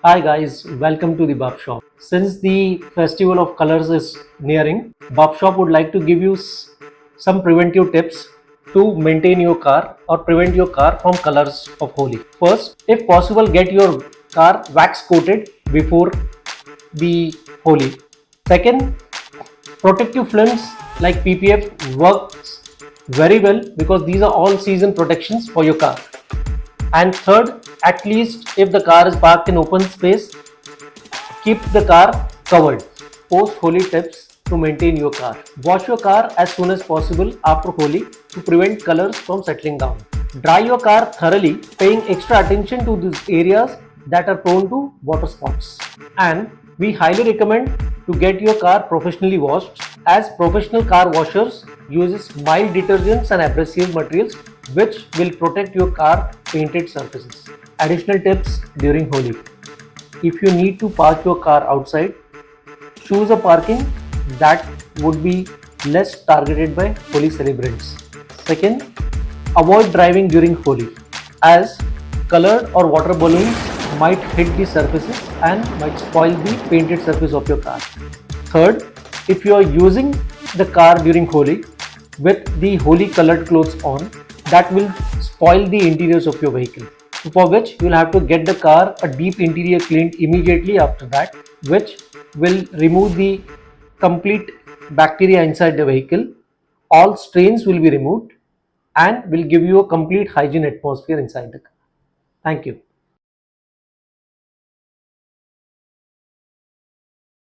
Hi guys, welcome to the Bub Shop. Since the Festival of Colors is nearing, Bub Shop would like to give you some preventive tips to maintain your car or prevent your car from colors of Holi. First, if possible, get your car wax coated before the Holi. Second, protective films like PPF works very well because these are all season protections for your car. And third, at least if the car is parked in open space, keep the car covered. Post Holi tips to maintain your car. Wash your car as soon as possible after Holi to prevent colors from settling down. Dry your car thoroughly, paying extra attention to these areas that are prone to water spots. And we highly recommend to get your car professionally washed, as professional car washers uses mild detergents and abrasive materials which will protect your car painted surfaces. Additional tips during Holi. If you need to park your car outside, choose a parking that would be less targeted by Holi celebrants. Second, avoid driving during Holi, as colored or water balloons might hit the surfaces and might spoil the painted surface of your car. Third, if you are using the car during Holi with the Holi colored clothes on, that will spoil the interiors of your vehicle, for which you will have to get the car a deep interior cleaned immediately after that, which will remove the complete bacteria inside the vehicle. All stains will be removed and will give you a complete hygiene atmosphere inside the car. Thank you.